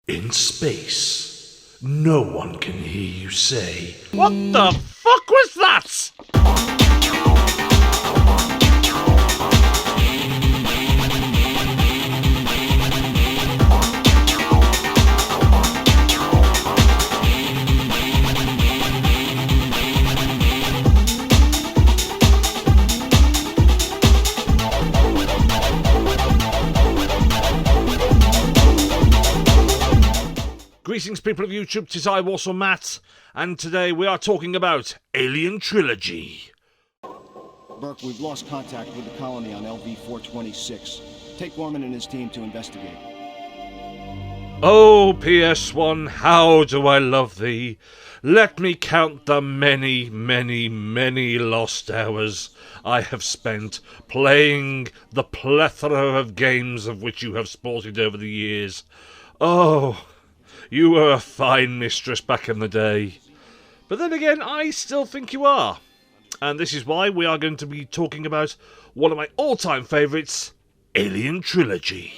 In space, no one can hear you say, What the fuck was that? Greetings, people of YouTube, 'tis I, Walsallmatt, and today we are talking about Alien Trilogy. Burke, we've lost contact with the colony on LV-426. Take Gorman and his team to investigate. Oh, PS1, how do I love thee? Let me count the many, many, many lost hours I have spent playing the plethora of games of which you have sported over the years. Oh, you were a fine mistress back in the day. But then again, I still think you are. And this is why we are going to be talking about one of my all-time favourites, Alien Trilogy.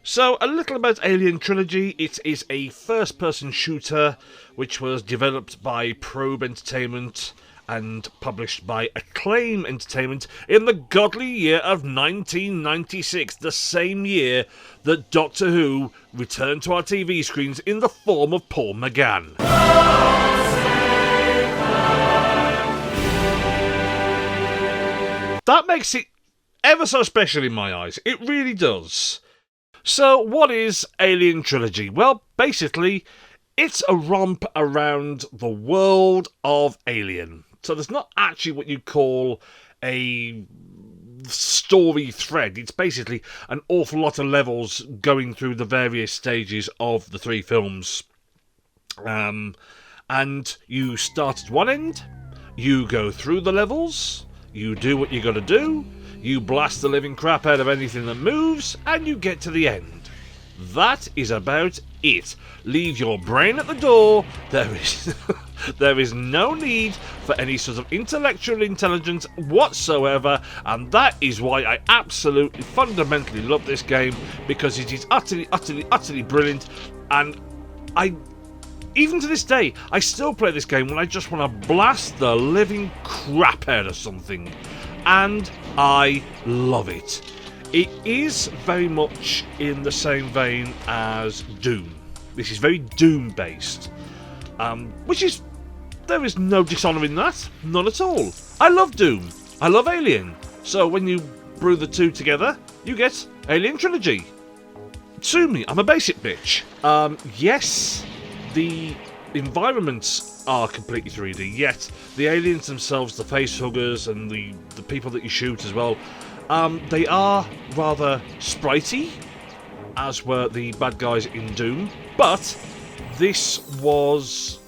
So, a little about Alien Trilogy. It is a first-person shooter which was developed by Probe Entertainment and published by Acclaim Entertainment in the godly year of 1996, the same year that Doctor Who returned to our TV screens in the form of Paul McGann. That makes it ever so special in my eyes. It really does. So, what is Alien Trilogy? Well, basically, it's a romp around the world of Alien. So there's not actually what you call a story thread. It's basically an awful lot of levels going through the various stages of the three films. And you start at one end, you go through the levels, you do what you gotta do, you blast the living crap out of anything that moves, and you get to the end. That is about it. Leave your brain at the door. There is no need for any sort of intellectual intelligence whatsoever, and that is why I absolutely fundamentally love this game, because it is utterly, utterly, utterly brilliant. And even to this day, I still play this game when I just want to blast the living crap out of something, and I love it. It is very much in the same vein as Doom. This is very Doom-based, there is no dishonour in that, none at all. I love Doom, I love Alien, so when you brew the two together, you get Alien Trilogy. Sue me, I'm a basic bitch. Yes, the environments are completely 3D, yet the aliens themselves, the facehuggers and the people that you shoot as well, they are rather spritey, as were the bad guys in Doom, but this was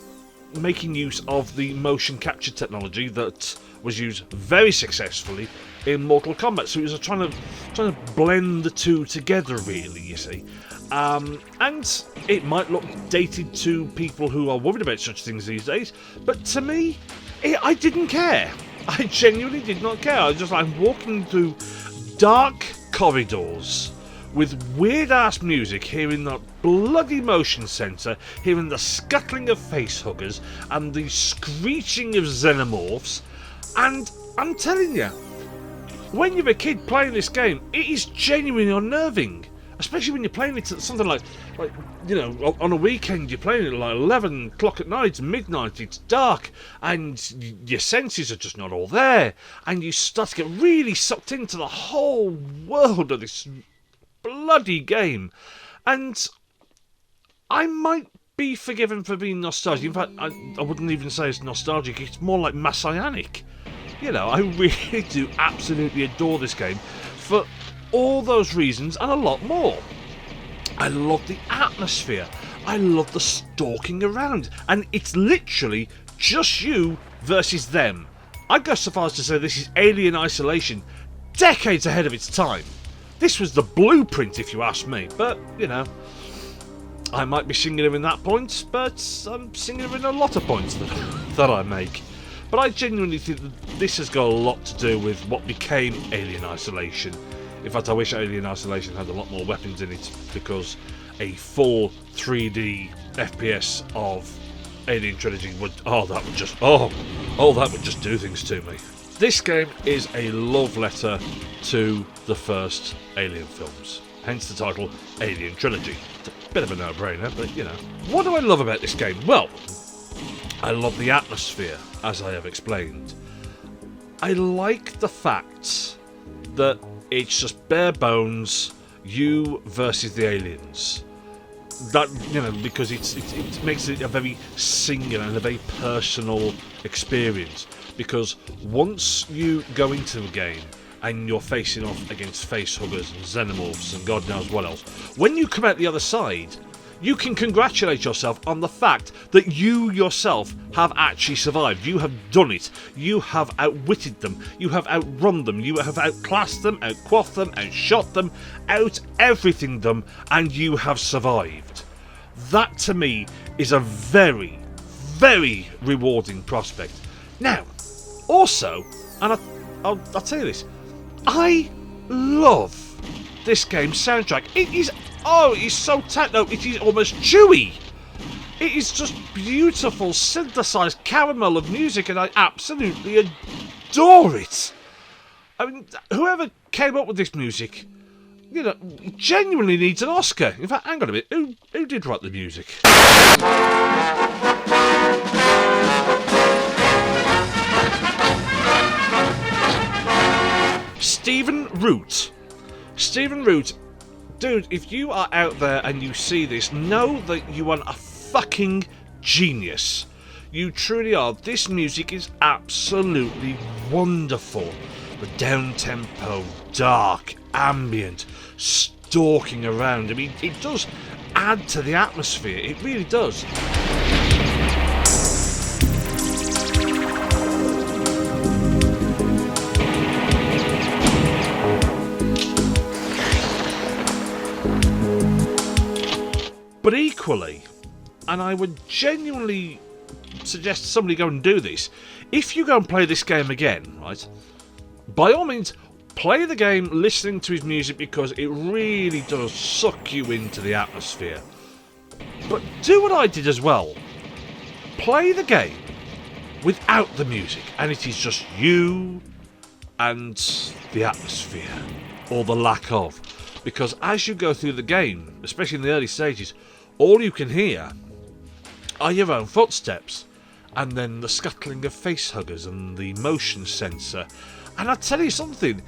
making use of the motion capture technology that was used very successfully in Mortal Kombat. So it was trying to blend the two together, really, you see. And it might look dated to people who are worried about such things these days, but to me, I didn't care. I genuinely did not care. I was just like walking through dark corridors with weird-ass music, hearing that bloody motion sensor, hearing the scuttling of facehuggers, and the screeching of xenomorphs. And I'm telling you, when you're a kid playing this game, it is genuinely unnerving. Especially when you're playing it at something like, you know, on a weekend, you're playing it at like 11 o'clock at night, midnight, it's dark, and your senses are just not all there, and you start to get really sucked into the whole world of this bloody game. And I might be forgiven for being nostalgic. In fact, I wouldn't even say it's nostalgic, it's more like messianic. You know, I really do absolutely adore this game for all those reasons and a lot more. I love the atmosphere, I love the stalking around, and it's literally just you versus them. I'd go so far as to say this is Alien Isolation, decades ahead of its time. This was the blueprint, if you ask me, but, you know, I might be singular in that point, but I'm singular in a lot of points that I make. But I genuinely think that this has got a lot to do with what became Alien Isolation. In fact, I wish Alien Isolation had a lot more weapons in it, because a full 3D FPS of Alien Trilogy would that would just do things to me. This game is a love letter to the first Alien films, hence the title Alien Trilogy. It's a bit of a no-brainer, but you know. What do I love about this game? Well, I love the atmosphere, as I have explained. I like the fact that it's just bare bones, you versus the aliens. That, you know, because it makes it a very singular and a very personal experience. Because once you go into a game and you're facing off against facehuggers and xenomorphs and God knows what else, when you come out the other side, you can congratulate yourself on the fact that you yourself have actually survived. You have done it. You have outwitted them. You have outrun them. You have outclassed them, outquaffed them, outshot them, out-everything them, and you have survived. That, to me, is a very, very rewarding prospect. Now, also, and I'll tell you this, I love this game's soundtrack. It is so techno, it is almost chewy. It is just beautiful, synthesized caramel of music, and I absolutely adore it. I mean, whoever came up with this music, you know, genuinely needs an Oscar. In fact, hang on a minute, who did write the music? Stephen Root. Stephen Root. Dude, if you are out there and you see this, know that you are a fucking genius. You truly are. This music is absolutely wonderful. The down-tempo, dark, ambient, stalking around. I mean, it does add to the atmosphere. It really does. But equally, and I would genuinely suggest somebody go and do this, if you go and play this game again, right, by all means, play the game listening to his music because it really does suck you into the atmosphere. But do what I did as well. Play the game without the music, and it is just you and the atmosphere, or the lack of. Because as you go through the game, especially in the early stages, all you can hear are your own footsteps, and then the scuttling of facehuggers and the motion sensor. And I tell you something,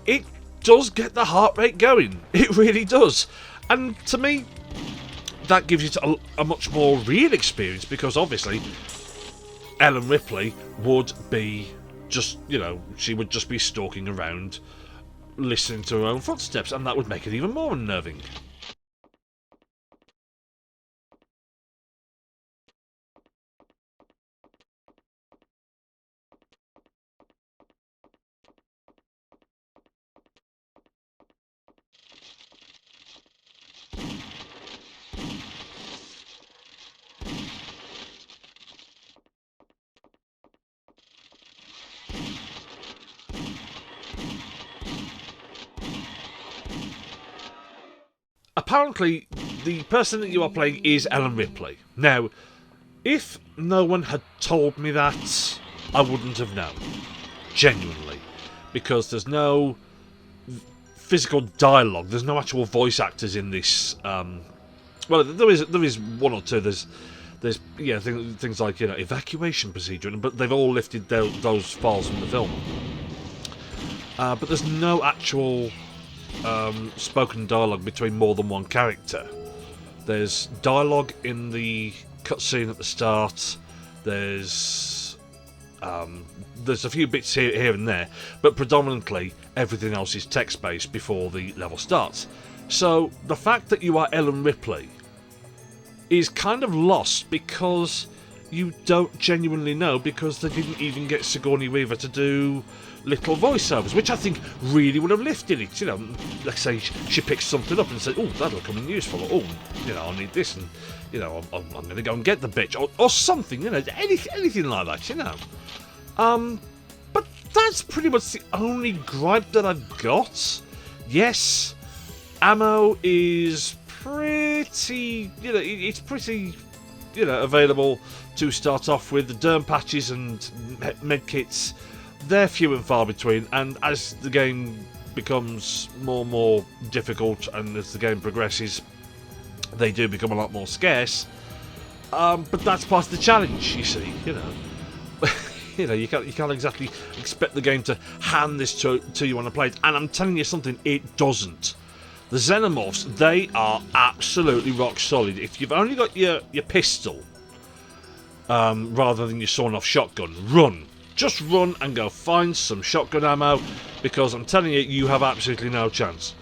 it does get the heart rate going. It really does. And to me, that gives it a much more real experience, because obviously Ellen Ripley would be just, you know, she would just be stalking around listening to her own footsteps, and that would make it even more unnerving. Apparently, the person that you are playing is Ellen Ripley. Now, if no one had told me that, I wouldn't have known. Genuinely. Because there's no physical dialogue, there's no actual voice actors in this. Well, there is one or two. There's yeah, things like, you know, evacuation procedure, but they've all lifted those files from the film. But there's no actual spoken dialogue between more than one character. There's dialogue in the cutscene at the start. There's a few bits here and there, but predominantly everything else is text-based before the level starts. So the fact that you are Ellen Ripley is kind of lost because you don't genuinely know, because they didn't even get Sigourney Weaver to do little voiceovers, which I think really would have lifted it. You know, let's say she picks something up and says, "Oh, that'll come in useful," or, "Oh, you know, I need this," and you know, I'm going to go and get the bitch, or something. You know, anything like that. You know. But that's pretty much the only gripe that I've got. Yes, ammo is pretty, it's pretty, available to start off with. The derm patches and medkits, they're few and far between, and as the game becomes more and more difficult and as the game progresses, they do become a lot more scarce. But that's part of the challenge, you see, you can't exactly expect the game to hand this to you on a plate, and I'm telling you something, it doesn't. The Xenomorphs, they are absolutely rock solid. If you've only got your pistol, rather than your sawn-off shotgun, run. Just run and go find some shotgun ammo, because I'm telling you, you have absolutely no chance.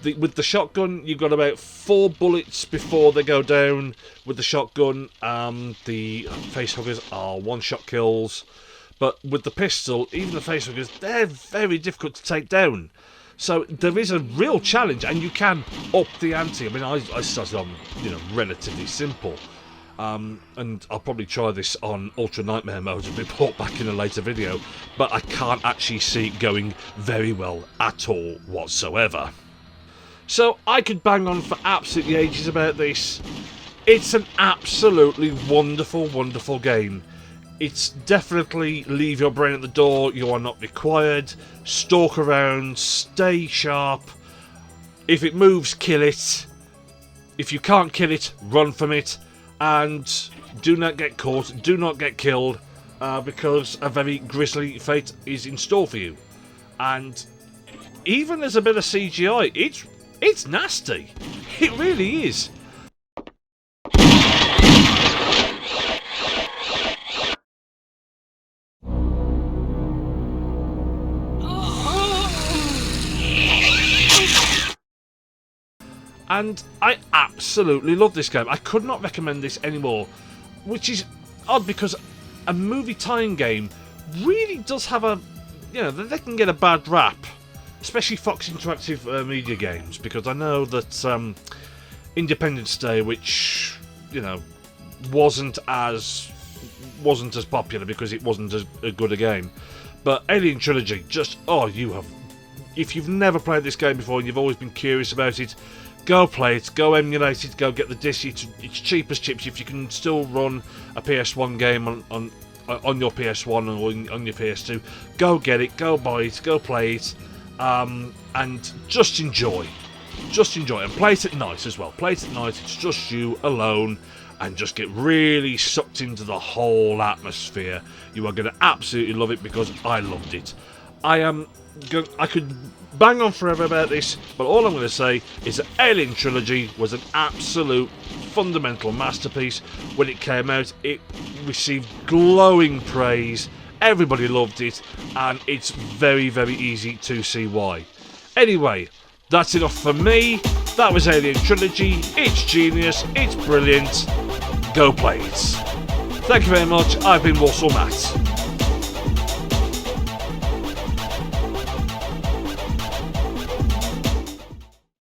With the shotgun, you've got about 4 bullets before they go down. With the shotgun, the facehuggers are one-shot kills. But with the pistol, even the facehuggers, they're very difficult to take down. So there is a real challenge, and you can up the ante. I mean, I started on, relatively simple. And I'll probably try this on Ultra Nightmare mode and report back in a later video. But I can't actually see it going very well at all whatsoever. So I could bang on for absolutely ages about this. It's an absolutely wonderful, wonderful game. It's definitely leave your brain at the door. You are not required. Stalk around, stay sharp. If it moves, kill it. If you can't kill it, run from it. And do not get caught, do not get killed, because a very grisly fate is in store for you. And even as a bit of CGI, it's nasty. It really is. And I absolutely love this game. I could not recommend this anymore, which is odd because a movie tie-in game really does have a, they can get a bad rap, especially Fox Interactive Media games, because I know that Independence Day, which wasn't as popular because it wasn't as good a game, but Alien Trilogy, if you've never played this game before and you've always been curious about it, go play it, go emulate it, go get the disc. It's cheap as chips. If you can still run a PS1 game on your PS1 or on your PS2, go get it, go buy it, go play it, and just enjoy. Just enjoy, and play it at night as well. Play it at night, it's just you alone, and just get really sucked into the whole atmosphere. You are going to absolutely love it, because I loved it. I could bang on forever about this, but all I'm going to say is that Alien Trilogy was an absolute fundamental masterpiece. When it came out, it received glowing praise. Everybody loved it, and it's very, very easy to see why. Anyway, that's enough for me. That was Alien Trilogy. It's genius. It's brilliant. Go play it. Thank you very much. I've been Walsallmatt.